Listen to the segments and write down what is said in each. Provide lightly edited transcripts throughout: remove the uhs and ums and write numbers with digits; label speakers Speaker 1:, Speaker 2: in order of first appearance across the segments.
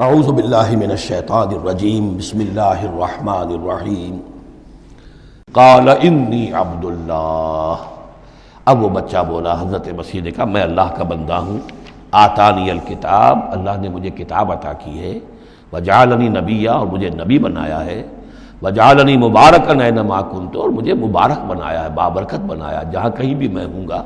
Speaker 1: اعوذ باللہ من الشیطان الرجیم بسم اللہ الرحمن الرحیم قال انی عبد اللہ۔ اب وہ بچہ بولا، حضرت مسیح نے کہا میں اللہ کا بندہ ہوں، آتانی الکتاب، اللہ نے مجھے کتاب عطا کی ہے، وجعلنی نبیا، اور مجھے نبی بنایا ہے، وجعلنی مبارکا اینما کنت، اور مجھے مبارک بنایا ہے، بابرکت بنایا جہاں کہیں بھی میں ہوں گا،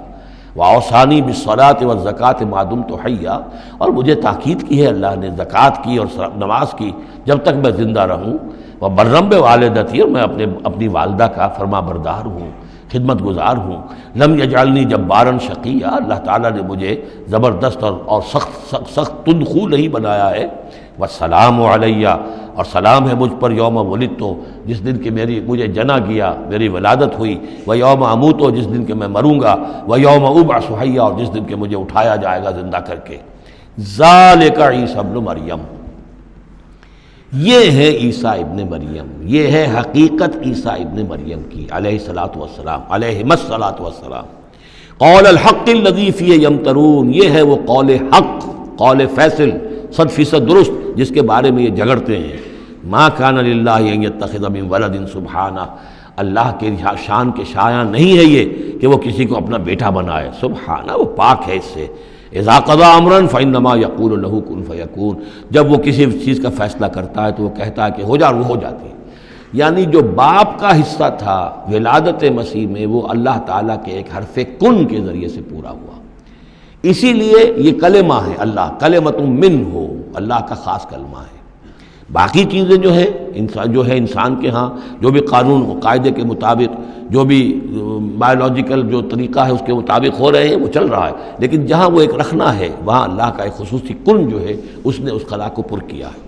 Speaker 1: واوصانی بالصلاۃ والزکاۃ ما دمت حیا، اور مجھے تاکید کی ہے اللہ نے زکوٰۃ کی اور نماز کی جب تک میں زندہ رہوں، وبرم بوالدتی، اور میں اپنی والدہ کا فرما بردار ہوں، خدمت گزار ہوں، لم یجعلنی جبارا شقیا، اللہ تعالیٰ نے مجھے زبردست اور سخت تندخو نہیں بنایا ہے، والسلام علیہ، اور سلام ہے مجھ پر یوم ولدت، جس دن کہ مجھے جنا گیا، میری ولادت ہوئی، و یوم اموت، جس دن کہ میں مروں گا، و یوم ابعث حیا، اور جس دن کہ مجھے اٹھایا جائے گا زندہ کر کے۔ ذالک عیسی ابن مریم، یہ ہے عیسیٰ ابن مریم، یہ ہے حقیقت عیسیٰ ابن مریم کی علیہ الصلاۃ والسلام، علیہم الصلاۃ والسلام۔ قول الحق الذی فیہ یمترون، یہ ہے وہ قول حق، قول فیصل، 100% درست، جس کے بارے میں یہ جھگڑتے ہیں۔ ما کان للہ ان یتخذ من ولد سبحانہ، اللہ کے شان کے شایع نہیں ہے یہ کہ وہ کسی کو اپنا بیٹا بنائے، سبحانہ، وہ پاک ہے اس سے۔ اذا قضى امرا فانما يقول له كن فيكون، جب وہ کسی چیز کا فیصلہ کرتا ہے تو وہ کہتا ہے کہ ہو جا، وہ ہو جاتی ہے۔ یعنی جو باپ کا حصہ تھا ولادت مسیح میں، وہ اللہ تعالیٰ کے ایک حرف کن کے ذریعے سے پورا ہوا، اسی لیے یہ کلمہ ہے، اللہ کلمۃ من ہو، اللہ کا خاص کلمہ ہے۔ باقی چیزیں جو ہے انسان کے ہاں جو بھی قانون و قاعدے کے مطابق، جو بھی بایولوجیکل جو طریقہ ہے اس کے مطابق ہو رہے ہیں، وہ چل رہا ہے، لیکن جہاں وہ ایک رکھنا ہے وہاں اللہ کا ایک خصوصی کن جو ہے اس نے اس خلا کو پر کیا ہے۔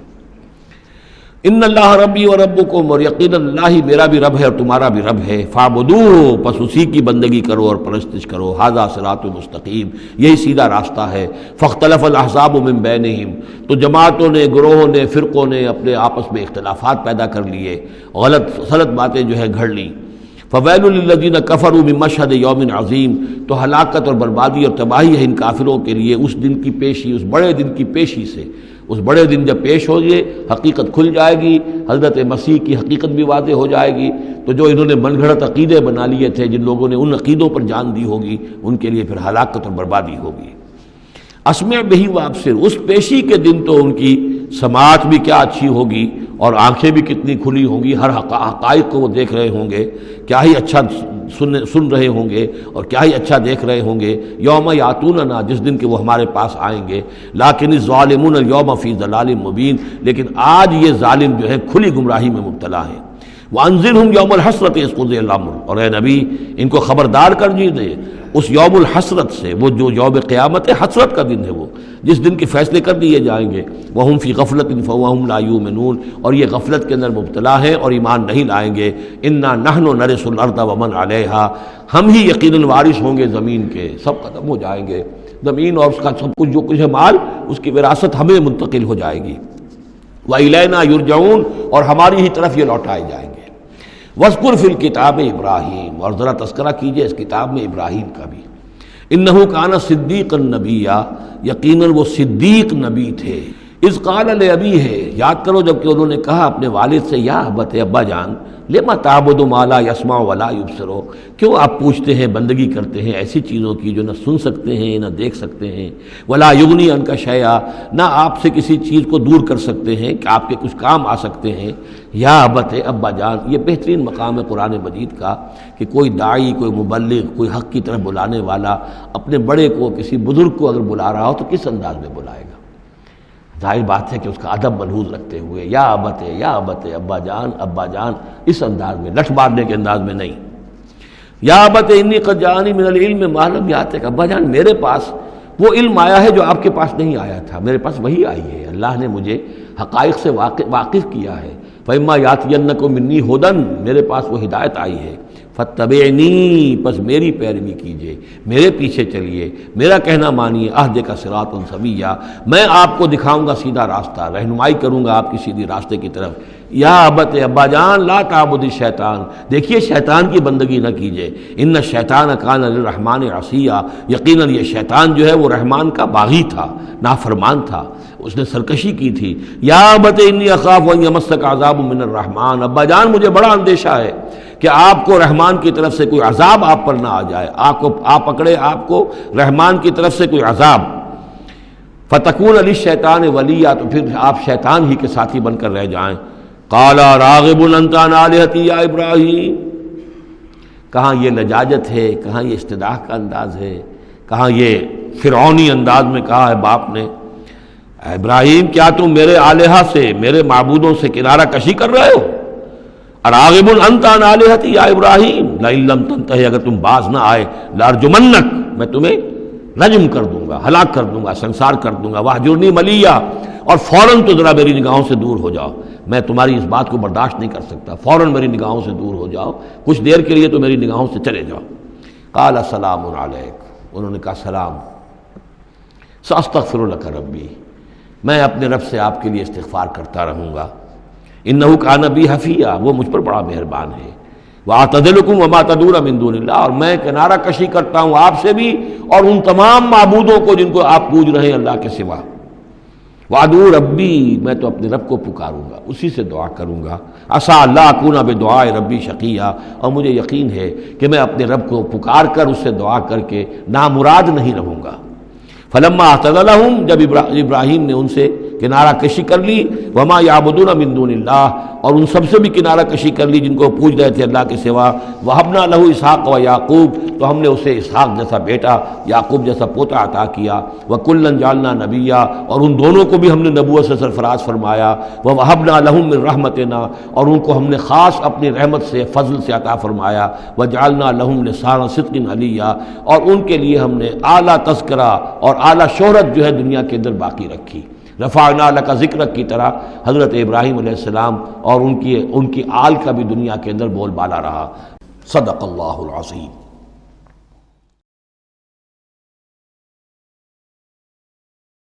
Speaker 1: ان اللہ ربی و ربکم، اور یقینا اللہ ہی میرا بھی رب ہے اور تمہارا بھی رب ہے، فاعبدوہ، پس اسی کی بندگی کرو اور پرستش کرو، ھذا صراط مستقیم، یہی سیدھا راستہ ہے۔ فاختلف الاحزاب من بینہم، تو جماعتوں نے، گروہوں نے، فرقوں نے اپنے آپس میں اختلافات پیدا کر لیے، غلط باتیں جو ہے گھڑ لیں۔ فویل للذین کفروا من مشہد یوم عظیم، تو ہلاکت اور بربادی اور تباہی ہے ان کافروں کے لیے اس دن کی پیشی، اس بڑے دن کی پیشی سے۔ اس بڑے دن جب پیش ہوگی، حقیقت کھل جائے گی، حضرت مسیح کی حقیقت بھی واضح ہو جائے گی، تو جو انہوں نے من گھڑت عقیدے بنا لیے تھے، جن لوگوں نے ان عقیدوں پر جان دی ہوگی، ان کے لیے پھر ہلاکت اور بربادی ہوگی۔ اسمع بہ وابصر، اس پیشی کے دن تو ان کی سماعت بھی کیا اچھی ہوگی اور آنکھیں بھی کتنی کھلی ہوں گی، ہر حقائق کو وہ دیکھ رہے ہوں گے، کیا ہی اچھا سن رہے ہوں گے اور کیا ہی اچھا دیکھ رہے ہوں گے۔ یوم یاتوننا، جس دن کہ وہ ہمارے پاس آئیں گے، لیکن الظالمون اليوم فی ضلال مبین، لیکن آج یہ ظالم جو ہے کھلی گمراہی میں مبتلا ہیں۔ وانذرہم یوم الحسرۃ اذ قضی الامر، اور اے نبی ان کو خبردار کر دیجیے اس یوم الحسرت سے، وہ جو یوم قیامت حسرت کا دن ہے، وہ جس دن کے فیصلے کر دیے جائیں گے۔ وہم فی غفلۃ فہم لا یؤمنون، اور یہ غفلت کے اندر مبتلا ہیں اور ایمان نہیں لائیں گے۔ انا نحن نرث الارض ومن علیہا، ہم ہی یقیناً وارث ہوں گے زمین کے، سب ختم ہو جائیں گے، زمین اور اس کا سب کچھ جو کچھ ہے مال، اس کی وراثت ہمیں منتقل ہو جائے گی۔ وَإِلَيْنَا يُرْجَعُونَ، اور ہماری ہی طرف یہ لوٹائے جائیں گے۔ وَاذْكُرْ فِي الْكِتَابِ ابراہیم، اور ذرا تذکرہ کیجئے اس کتاب میں ابراہیم کا بھی۔ انہ کان صدیقا نبیا، یقیناً وہ صدیق نبی تھے۔ اذ قال لابیہ، یاد کرو جب کہ انہوں نے کہا اپنے والد سے، یا ابت، ابا جان، لما تعبد ما لا يسمع ولا يبصر، کیوں آپ پوچھتے ہیں، بندگی کرتے ہیں ایسی چیزوں کی جو نہ سن سکتے ہیں نہ دیکھ سکتے ہیں، ولا یغنی عنک شیئا، نہ آپ سے کسی چیز کو دور کر سکتے ہیں کہ آپ کے کچھ کام آ سکتے ہیں۔ یا ابت، ابا جان، یہ بہترین مقام ہے قرآن مجید کا کہ کوئی داعی، کوئی مبلغ، کوئی حق کی طرف بلانے والا اپنے بڑے کو، کسی بزرگ کو اگر بلا رہا ہو تو کس انداز میں بلائے گا؟ ظاہر بات ہے کہ اس کا ادب ملحوظ رکھتے ہوئے، یا ابت، یا ابت، ابا جان، ابا جان، اس انداز میں، لٹھ مارنے کے انداز میں نہیں۔ یا ابت انی قد جاءنی من العلم ما لم یاتک، ابا جان میرے پاس وہ علم آیا ہے جو آپ کے پاس نہیں آیا تھا، میرے پاس وہی آئی ہے، اللہ نے مجھے حقائق سے واقف کیا ہے۔ فإما یاتینکم منی ھدی، میرے پاس وہ ہدایت آئی ہے۔ فاتبعنی، پس میری پیروی کیجیے، میرے پیچھے چلیے، میرا کہنا مانیے، اہدک صراطا سویا، میں آپ کو دکھاؤں گا سیدھا راستہ، رہنمائی کروں گا آپ کی سیدھی راستے کی طرف۔ یا ابت، ابا جان، لا تعبد الشیطان، دیکھیے شیطان کی بندگی نہ کیجیے، ان الشیطان کان للرحمن عصیا، یقیناً یہ شیطان جو ہے وہ رحمان کا باغی تھا، نافرمان تھا، اس نے سرکشی کی تھی۔ یا ابت انی اخاف ان یمسک عذاب من الرحمن، ابا جان مجھے بڑا اندیشہ ہے کہ آپ کو رحمان کی طرف سے کوئی عذاب آپ پر نہ آ جائے، آپ پکڑے آپ کو رحمان کی طرف سے کوئی عذاب، فتکون للشیطان ولیا، تو پھر آپ شیطان ہی کے ساتھی بن کر رہ جائیں۔ قال راغب انت عن آلہتی یا ابراہیم، کہاں یہ لجاجت ہے، کہاں یہ استدعاء کا انداز ہے، کہاں یہ فرعونی انداز میں کہا ہے باپ نے، اے ابراہیم کیا تم میرے آلہہ سے، میرے معبودوں سے کنارہ کشی کر رہے ہو؟ راغب انت عن آلہتی یا ابراہیم لئن لم تنتہی، اگر تم باز نہ آئے لارجمنک، میں تمہیں رجم کر دوں گا، ہلاک کر دوں گا، سنسار کر دوں گا، واہجرنی ملیہ، اور فوراً تو ذرا میری نگاہوں سے دور ہو جاؤ، میں تمہاری اس بات کو برداشت نہیں کر سکتا، فوراً میری نگاہوں سے دور ہو جاؤ، کچھ دیر کے لیے تو میری نگاہوں سے چلے جاؤ۔ قال سلام علیک، انہوں نے کہا سلام، ساستغفر لک ربی، میں اپنے رب سے آپ کے لیے استغفار کرتا رہوں گا، انہ کان بی حفیہ، وہ مجھ پر بڑا مہربان ہے، وَأَعْتَزِلُكُمْ وَمَا تَدْعُونَ مِن دُونِ اللَّهِ، اور میں کنارہ کشی کرتا ہوں آپ سے بھی اور ان تمام معبودوں کو جن کو آپ پوج رہے ہیں اللہ کے سوا۔ وَأَدْعُو رَبِّي، میں تو اپنے رب کو پکاروں گا، اسی سے دعا کروں گا، عَسَىٰ أَلَّا أَكُونَ بِدُعَاءِ رَبِّي شَقِيًّا، اور مجھے یقین ہے کہ میں اپنے رب کو پکار کر اس سے دعا کر کے نامراد نہیں رہوں گا۔ فلما اعتزلهم، جب ابراہیم نے ان سے کنارہ کشی کر لی، وما یعبدون من دون اللہ، اور ان سب سے بھی کنارہ کشی کر لی جن کو پوج رہے تھے اللہ کے سوا، وہبنا لہ اسحاق و یعقوب، تو ہم نے اسے اسحاق جیسا بیٹا، یعقوب جیسا پوتا عطا کیا، وکلا جعلنا نبیا، اور ان دونوں کو بھی ہم نے نبوت سے سرفراز فرمایا، ووہبنا لہم من رحمتنا، اور ان کو ہم نے خاص اپنی رحمت سے فضل سے عطا فرمایا، وجعلنا لہم لسان صدق علیا، اور ان کے لیے ہم نے اعلیٰ تذکرہ اور اعلیٰ شہرت جو ہے دنیا کے اندر باقی رکھی۔ رفعنا لک ذکرک کی طرح حضرت ابراہیم علیہ السلام اور ان کی آل کا بھی دنیا کے اندر بول بالا رہا۔ صدق اللہ العظیم۔